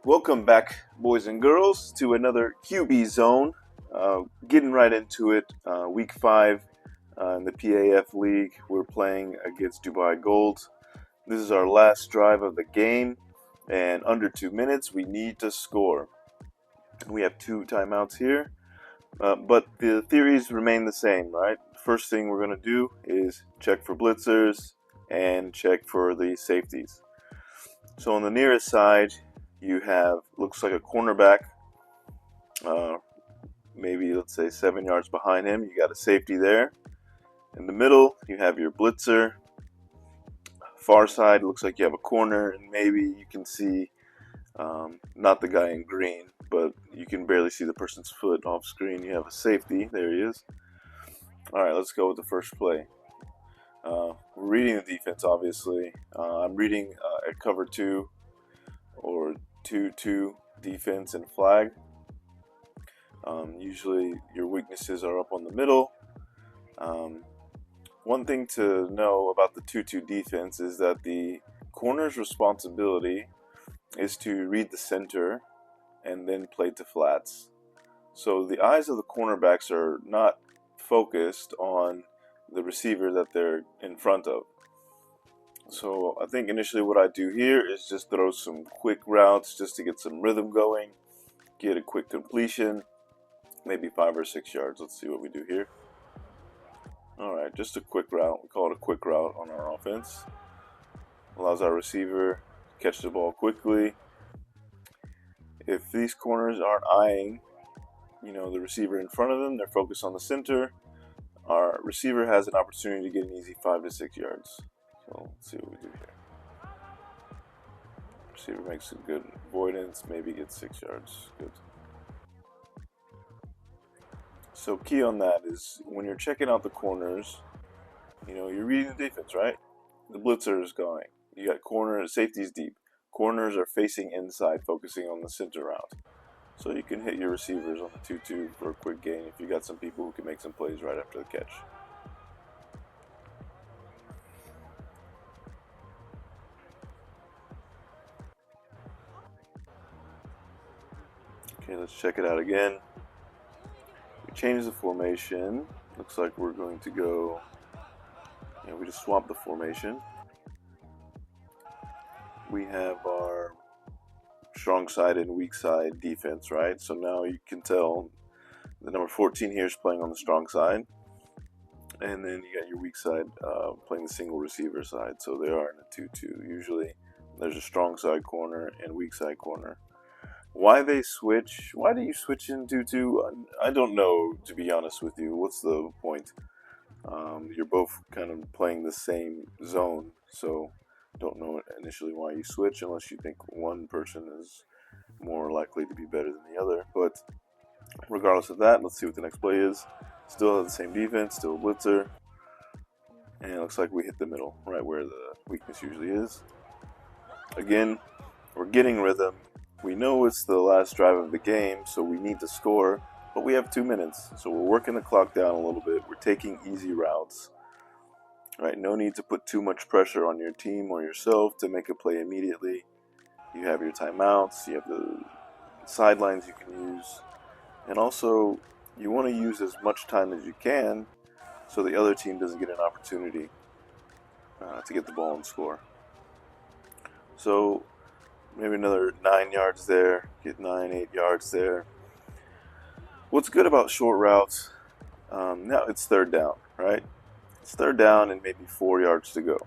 Welcome back, boys and girls, to another QB Zone. Getting right into it, Week 5 in the PAF League. We're playing against Dubai Gold. This is our last drive of the game, and under 2 minutes, we need to score. We have 2 timeouts here, but the theories remain the same, right? First thing we're going to do is check for blitzers and check for the safeties. So on the nearest side, you have, looks like a cornerback, maybe let's say 7 yards behind him. You got a safety there. In the middle, you have your blitzer. Far side, looks like you have a corner, and maybe you can see, not the guy in green, but you can barely see the person's foot off screen. You have a safety. There he is. All right, let's go with the first play. We're reading the defense, obviously. I'm reading at cover 2 or 2-2 defense and flag. Usually your weaknesses are up on the middle. One thing to know about the 2-2 defense is that the corner's responsibility is to read the center and then play to flats. So the eyes of the cornerbacks are not focused on the receiver that they're in front of. So I think initially what I do here is just throw some quick routes just to get some rhythm going, get a quick completion, maybe 5 or 6 yards. Let's see what we do here. All right, just a quick route. We call it a quick route on our offense. Allows our receiver to catch the ball quickly. If these corners aren't eyeing, the receiver in front of them, they're focused on the center, our receiver has an opportunity to get an easy 5 to 6 yards. So let's see what we do here. Receiver makes a good avoidance, maybe gets 6 yards. Good. So key on that is when you're checking out the corners, you're reading the defense, right? The blitzer is going. You got corners, safeties deep. Corners are facing inside, focusing on the center route. So you can hit your receivers on the 2-2 for a quick gain if you got some people who can make some plays right after the catch. Okay, let's check it out again. We change the formation. Looks like we're going to go, we just swapped the formation. We have our strong side and weak side defense, right? So now you can tell the number 14 here is playing on the strong side. And then you got your weak side playing the single receiver side. So they are in a 2-2. Usually there's a strong side corner and weak side corner. Why they switch? Why do you switch in 2-2? I don't know, to be honest with you. What's the point? You're both kind of playing the same zone, so don't know initially why you switch unless you think one person is more likely to be better than the other. But regardless of that, let's see what the next play is. Still have the same defense, still a blitzer. And it looks like we hit the middle, right where the weakness usually is. Again, we're getting rhythm. We know it's the last drive of the game, so we need to score, but we have 2 minutes. So we're working the clock down a little bit. We're taking easy routes. Right? No need to put too much pressure on your team or yourself to make a play immediately. You have your timeouts, you have the sidelines you can use, and also you want to use as much time as you can so the other team doesn't get an opportunity to get the ball and score. So maybe another 9 yards there, get 8 yards there. What's good about short routes, now it's third down, right? It's third down and maybe 4 yards to go.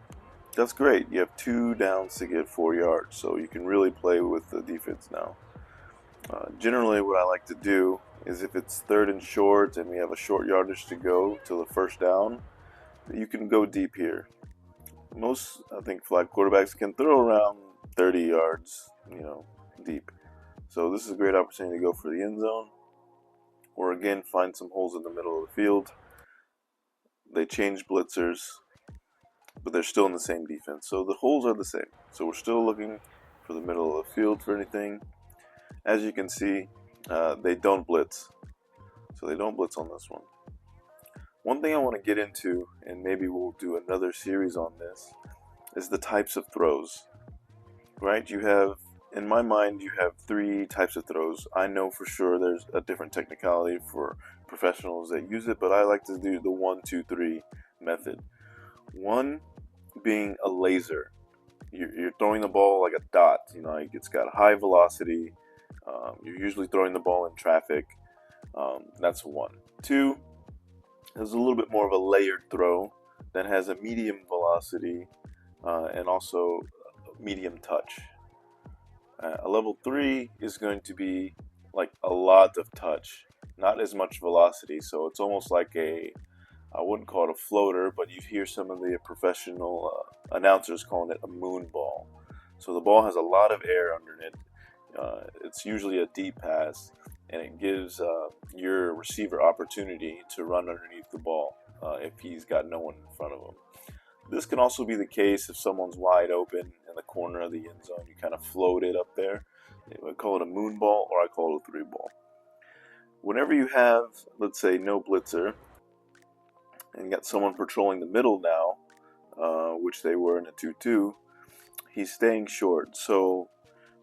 That's great. You have 2 downs to get 4 yards, so you can really play with the defense now. Generally, what I like to do is if it's third and short and we have a short yardage to go to the first down, you can go deep here. Most, I think, flag quarterbacks can throw around 30 yards, deep. So this is a great opportunity to go for the end zone, or again, find some holes in the middle of the field. They change blitzers, but they're still in the same defense. So the holes are the same. So we're still looking for the middle of the field for anything. As you can see, they don't blitz. So they don't blitz on this one. One thing I want to get into, and maybe we'll do another series on this, is the types of throws. Right? You have in my mind, you have three types of throws. I know for sure there's a different technicality for professionals that use it, but I like to do the 1, 2, 3 method. One being a laser. You're throwing the ball like a dot. You know, it's got a high velocity. You're usually throwing the ball in traffic. That's one. Two is a little bit more of a layered throw that has a medium velocity and also medium touch. A level 3 is going to be like a lot of touch, not as much velocity. So it's almost like I wouldn't call it a floater, but you hear some of the professional announcers calling it a moon ball. So the ball has a lot of air under it. It's usually a deep pass, and it gives your receiver opportunity to run underneath the ball if he's got no one in front of him. This can also be the case if someone's wide open in the corner of the end zone. You kind of float it up there. I call it a moon ball, or I call it a 3 ball. Whenever you have, let's say, no blitzer, and you got someone patrolling the middle now, which they were in a 2-2, he's staying short. So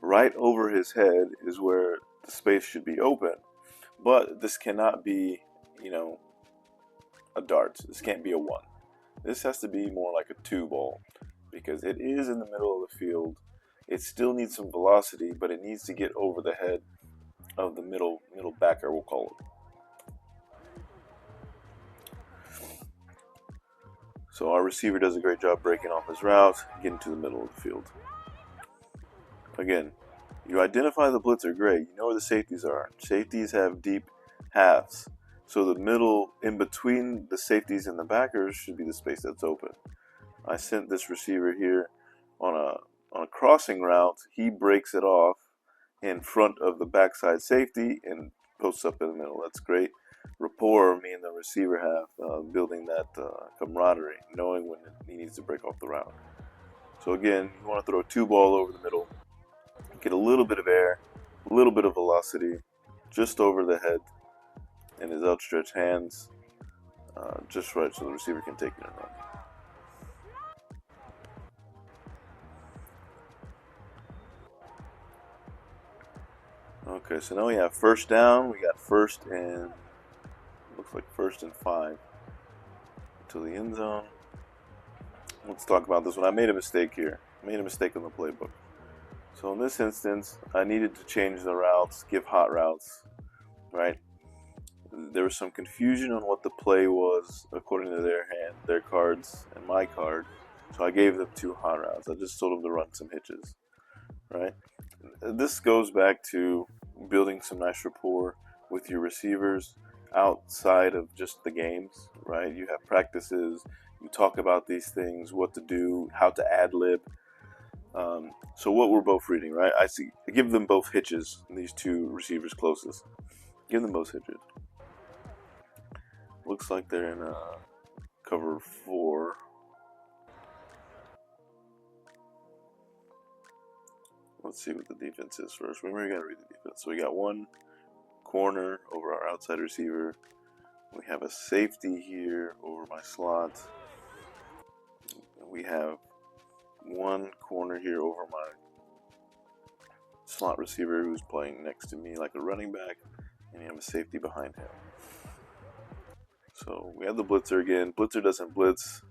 right over his head is where the space should be open. But this cannot be, a dart. This can't be a 1. This has to be more like a 2 ball because it is in the middle of the field. It still needs some velocity, but it needs to get over the head of the middle backer, we'll call it. So our receiver does a great job breaking off his route, getting to the middle of the field. Again, you identify the blitzer, great. You know where the safeties are. Safeties have deep halves. So the middle in between the safeties and the backers should be the space that's open. I sent this receiver here on a crossing route. He breaks it off in front of the backside safety and posts up in the middle. That's great rapport me and the receiver have, building that camaraderie, knowing when he needs to break off the route. So again, you want to throw a 2 ball over the middle, get a little bit of air, a little bit of velocity, just over the head, and his outstretched hands just right so the receiver can take it and run. Okay, so now we have first down. We got first and looks like 1st and 5 to the end zone. Let's talk about this one. I made a mistake here. I made a mistake in the playbook. So in this instance, I needed to change the routes, give hot routes, right? There was some confusion on what the play was according to their cards, and my card. So I gave them 2 hot routes. I just told them to run some hitches, right? This goes back to building some nice rapport with your receivers outside of just the games, right? You have practices, you talk about these things, what to do, how to ad-lib. So what we're both reading, right? I give them both hitches, these 2 receivers closest. Give them both hitches. Looks like they're in cover 4. Let's see what the defense is first. Remember, you gotta read the defense. So we got 1 corner over our outside receiver. We have a safety here over my slot. We have 1 corner here over my slot receiver who's playing next to me like a running back, and you have a safety behind him. So we have the blitzer again. Blitzer doesn't blitz.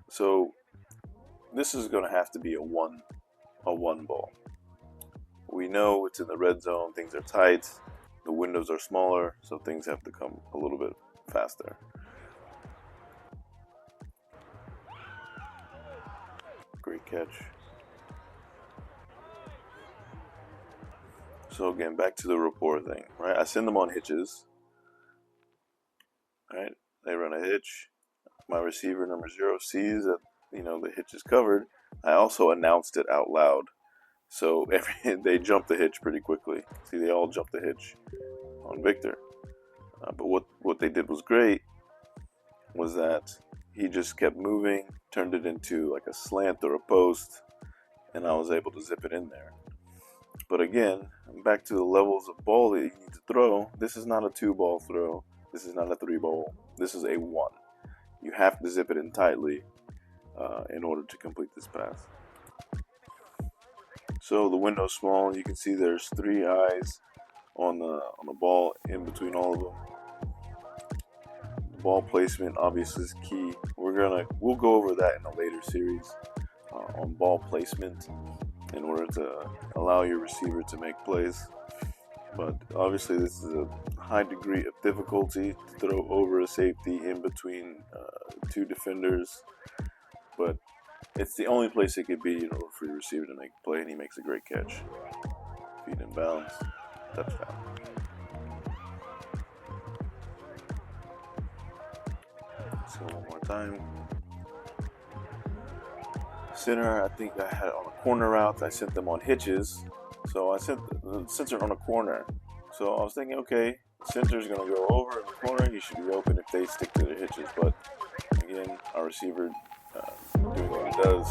So this is going to have to be a one ball. We know it's in the red zone. Things are tight. The windows are smaller, so things have to come a little bit faster. Great catch. So again, back to the rapport thing, right? I send them on hitches. Right? They run a hitch. My receiver number 0 sees that the hitch is covered. I also announced it out loud, so they jump the hitch pretty quickly. See, they all jump the hitch on Victor. But what they did was great. Was that he just kept moving, turned it into like a slant or a post, and I was able to zip it in there. But again, back to the levels of ball that you need to throw. This is not a 2 ball throw. This is not a 3 ball. This is a 1. You have to zip it in tightly in order to complete this pass. So the window's small. You can see there's 3 eyes on the ball in between all of them. The ball placement obviously is key. We'll go over that in a later series on ball placement in order to allow your receiver to make plays. But obviously this is a high degree of difficulty to throw over a safety in between 2 defenders. But it's the only place it could be in order for your receiver to make a play, and he makes a great catch. Feet in bounds, touchdown. Let's go one more time. Center, I think I had on a corner route. I sent them on hitches. So I sent the center on a corner. So I was thinking, okay, center's going to go over in the corner. He should be open if they stick to the hitches. But again, our receiver doing what he does.